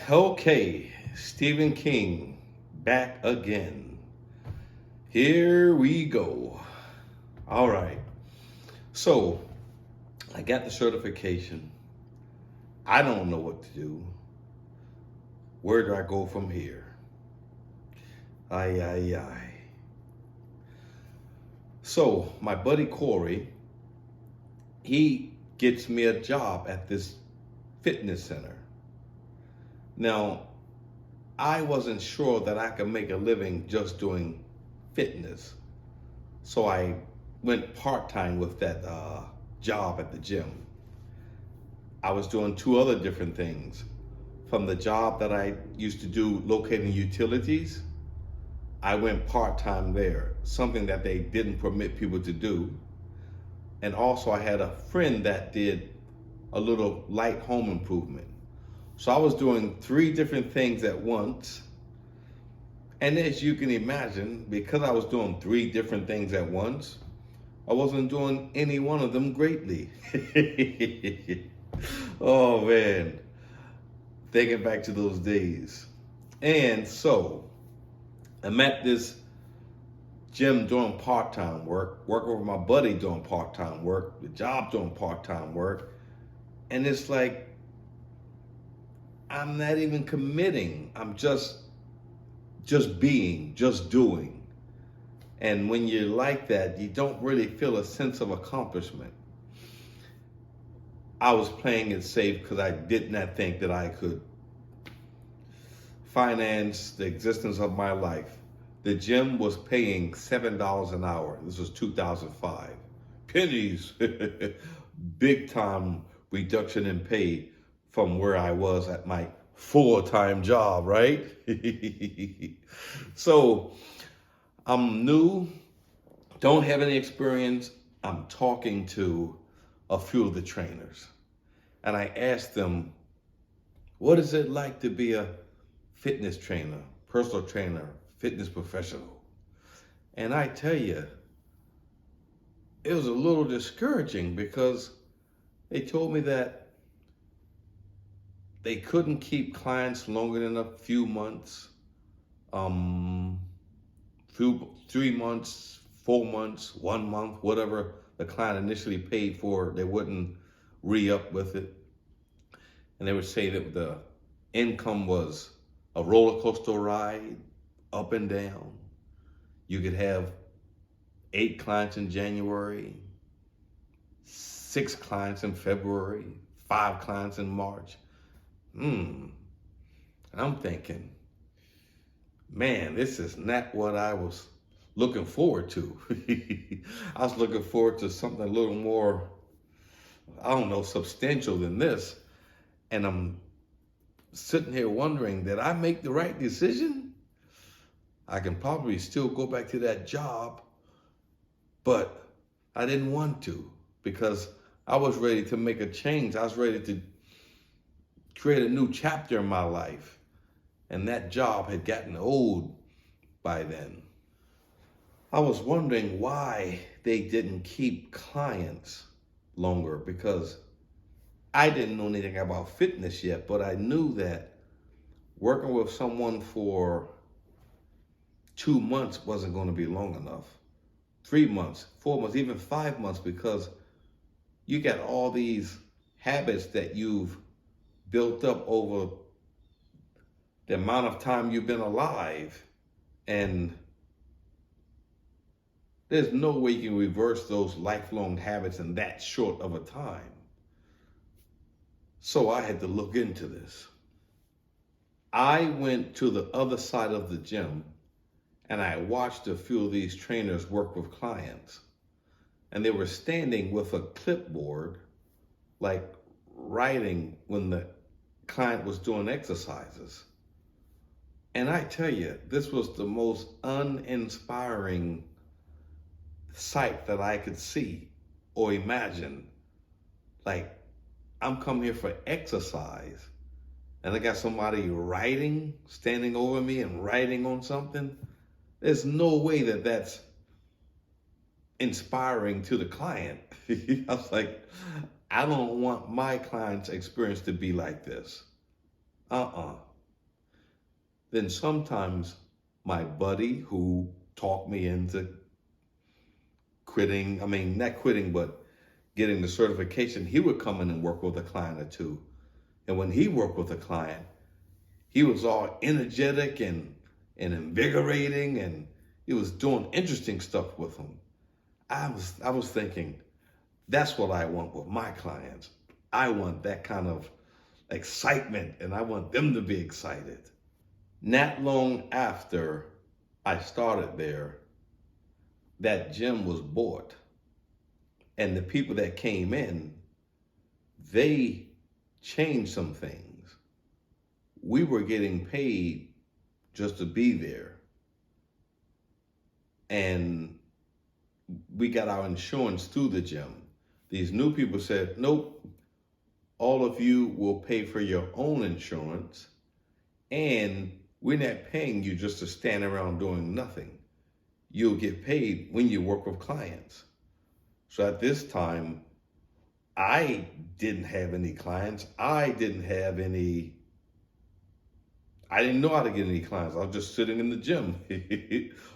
Okay, Stephen King back again. Here we go. All right. So I got the certification. I don't know what to do. Where do I go from here? Ay, ay, ay. So my buddy Corey, he gets me a job at this fitness center. Now, I wasn't sure that I could make a living just doing fitness. So I went part-time with that job at the gym. I was doing two other different things. From the job that I used to do locating utilities, I went part-time there, something that they didn't permit people to do. And also I had a friend that did a little light home improvement. So I was doing three different things at once. And as you can imagine, because I was doing three different things at once, I wasn't doing any one of them greatly. Oh man, thinking back to those days. And so I'm at this gym doing part-time work, working with my buddy doing part-time work, the job doing part-time work. And it's like, I'm not even committing. I'm just being, just doing. And when you're like that, you don't really feel a sense of accomplishment. I was playing it safe because I did not think that I could finance the existence of my life. The gym was paying $7 an hour. This was 2005. Pennies. Big time reduction in pay from where I was at my full-time job, right? So I'm new, don't have any experience. I'm talking to a few of the trainers. And I asked them, what is it like to be a fitness trainer, personal trainer, fitness professional? And I tell you, it was a little discouraging because they told me that they couldn't keep clients longer than a few months, few 3 months, 4 months, 1 month, whatever the client initially paid for, they wouldn't re-up with it. And they would say that the income was a roller coaster ride, up and down. You could have 8 clients in January, 6 clients in February, 5 clients in March. And I'm thinking, man, this is not what I was looking forward to. I was looking forward to something a little more, I don't know, substantial than this. And I'm sitting here wondering, did I make the right decision? I can probably still go back to that job, but I didn't want to because I was ready to make a change. I was ready to create a new chapter in my life. And that job had gotten old by then. I was wondering why they didn't keep clients longer because I didn't know anything about fitness yet, but I knew that working with someone for 2 months wasn't going to be long enough. 3 months, 4 months, even 5 months, because you got all these habits that you've built up over the amount of time you've been alive. And there's no way you can reverse those lifelong habits in that short of a time. So I had to look into this. I went to the other side of the gym and I watched a few of these trainers work with clients. And they were standing with a clipboard, like writing when the client was doing exercises. And I tell you, this was the most uninspiring sight that I could see or imagine. Like, I'm coming here for exercise, and I got somebody writing, standing over me and writing on something. There's no way that that's inspiring to the client. I was like, I don't want my client's experience to be like this. Then sometimes my buddy who talked me into quitting, I mean, not quitting, but getting the certification, he would come in and work with a client or two. And when he worked with a client, he was all energetic and invigorating, and he was doing interesting stuff with them. I was thinking, that's what I want with my clients. I want that kind of excitement, and I want them to be excited. Not long after I started there, that gym was bought. And the people that came in, they changed some things. We were getting paid just to be there. And we got our insurance through the gym. These new people said, nope, all of you will pay for your own insurance, and we're not paying you just to stand around doing nothing. You'll get paid when you work with clients. So at this time, I didn't have any clients. I didn't know how to get any clients. I was just sitting in the gym,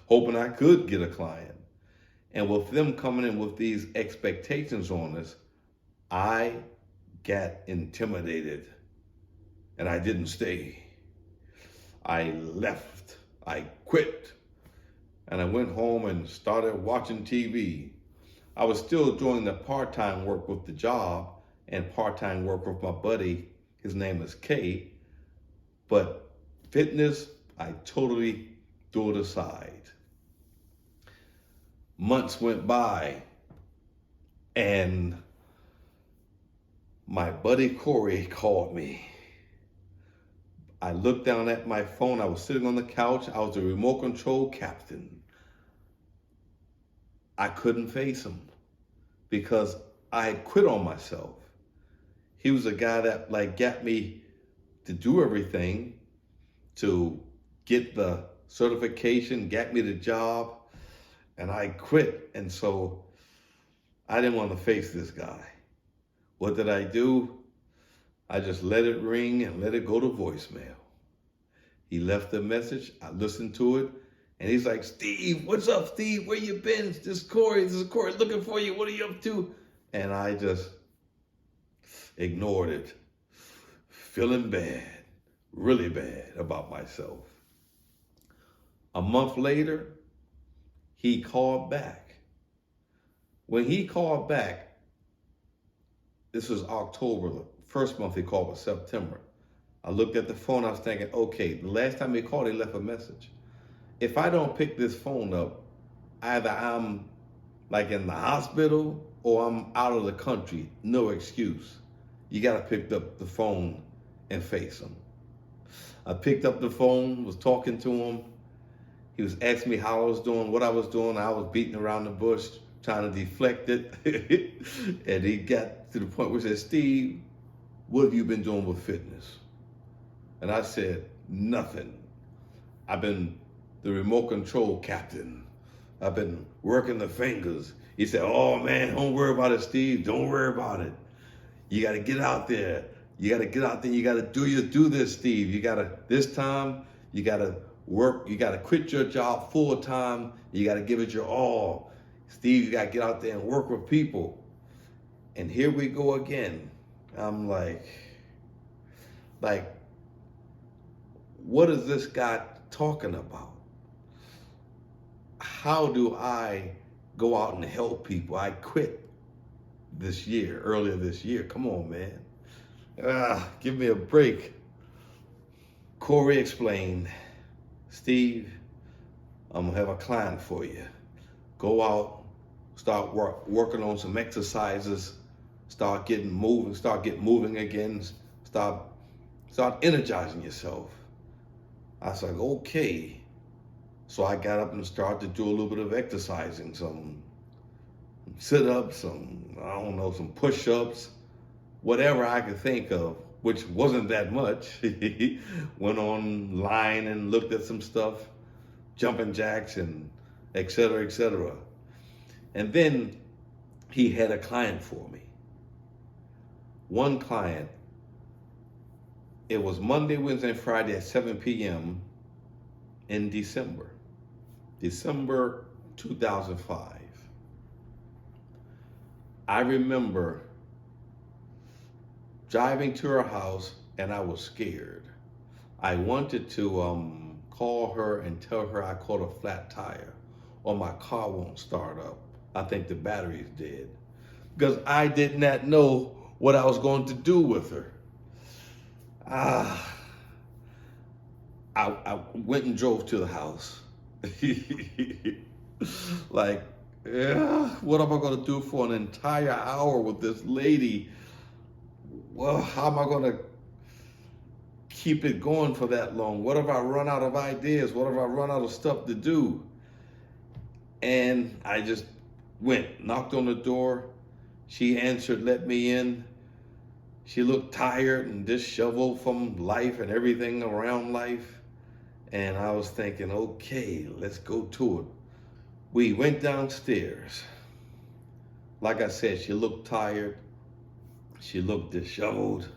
hoping I could get a client. And with them coming in with these expectations on us, I got intimidated, and I didn't stay. I left. I quit. And I went home and started watching TV. I was still doing the part-time work with the job and part-time work with my buddy. His name is Kay. But fitness, I totally threw it aside. Months went by, and my buddy Corey called me. I looked down at my phone. I was sitting on the couch. I was the remote control captain. I couldn't face him because I had quit on myself. He was a guy that got me to do everything, to get the certification, got me the job, and I quit. And so I didn't want to face this guy. What did I do? I just let it ring and let it go to voicemail. He left a message. I listened to it. And he's like, Steve, what's up, Steve? Where you been? This is Corey looking for you. What are you up to? And I just ignored it, feeling bad, really bad about myself. A month later, he called back. When he called back, this was October. The first month he called was September. I looked at the phone. I was thinking, okay, the last time he called, he left a message. If I don't pick this phone up, either I'm in the hospital or I'm out of the country. No excuse. You got to pick up the phone and face him. I picked up the phone, was talking to him. He was asking me how I was doing, what I was doing. I was beating around the bush, trying to deflect it. And he got to the point where he said, Steve, what have you been doing with fitness? And I said, nothing. I've been the remote control captain. I've been working the fingers. He said, oh man, don't worry about it, Steve. Don't worry about it. You got to get out there. You got to get out there. You got to do this, Steve. This time, you got to work. You got to quit your job full time. You got to give it your all. Steve, you got to get out there and work with people. And here we go again. I'm like, what is this guy talking about? How do I go out and help people? I quit earlier this year. Come on, man. Give me a break. Corey explained, Steve, I'm gonna have a client for you. Go out, start working on some exercises, start getting moving again, start energizing yourself. I was like, okay. So I got up and started to do a little bit of exercising, some sit-ups, some push-ups, whatever I could think of, which wasn't that much. Went online and looked at some stuff, jumping jacks and et cetera, et cetera. And then he had a client for me. One client, it was Monday, Wednesday, and Friday at 7 p.m. in December 2005. I remember driving to her house and I was scared. I wanted to call her and tell her I caught a flat tire or my car won't start up. I think the battery's dead. Because I did not know what I was going to do with her. Ah, I went and drove to the house. Like, yeah, what am I going to do for an entire hour with this lady? Well, how am I going to keep it going for that long? What if I run out of ideas? What if I run out of stuff to do? And I just went, knocked on the door. She answered, let me in. She looked tired and disheveled from life and everything around life. And I was thinking, okay, let's go to it. We went downstairs. Like I said, she looked tired. She looked disheveled.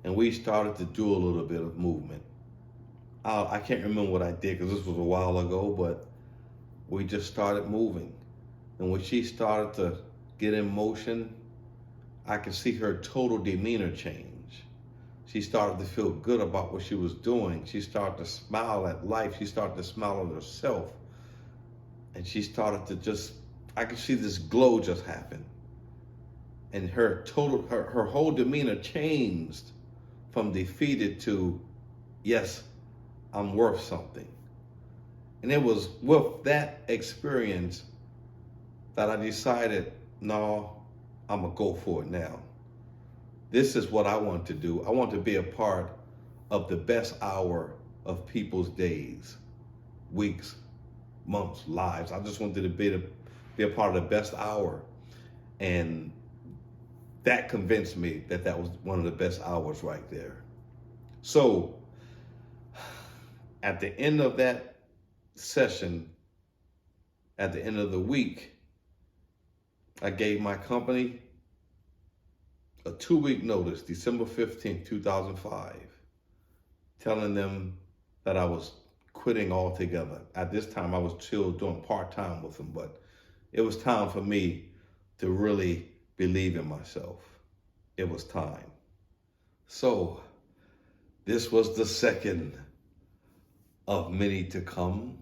And we started to do a little bit of movement. I can't remember what I did because this was a while ago, but we just started moving. And when she started to get in motion, I could see her total demeanor change. She started to feel good about what she was doing. She started to smile at life. She started to smile at herself. And she started to just, I could see this glow just happen. And her whole demeanor changed from defeated to, yes, I'm worth something. And it was with that experience that I decided, no, I'm gonna go for it now. This is what I want to do. I want to be a part of the best hour of people's days, weeks, months, lives. I just wanted to be a part of the best hour. And that convinced me that that was one of the best hours right there. So at the end of that session, at the end of the week, I gave my company a 2-week notice, December 15th, 2005, telling them that I was quitting altogether. At this time, I was still doing part-time with them, but it was time for me to really believe in myself. It was time. So this was the second of many to come.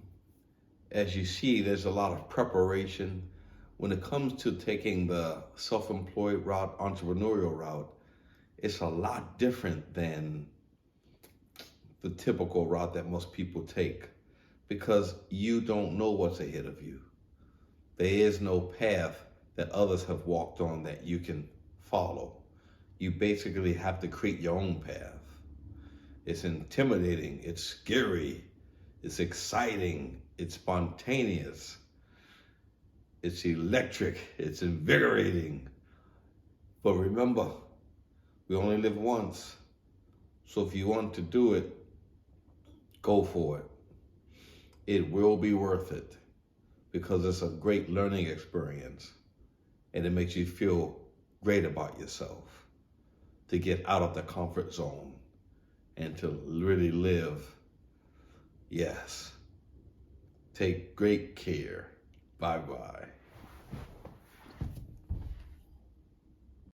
As you see, there's a lot of preparation. When it comes to taking the self-employed route, entrepreneurial route, it's a lot different than the typical route that most people take because you don't know what's ahead of you. There is no path that others have walked on that you can follow. You basically have to create your own path. It's intimidating, it's scary, it's exciting, it's spontaneous, it's electric, it's invigorating. But remember, we only live once. So if you want to do it, go for it. It will be worth it because it's a great learning experience and it makes you feel great about yourself to get out of the comfort zone and to really live. Yes. Take great care. Bye-bye.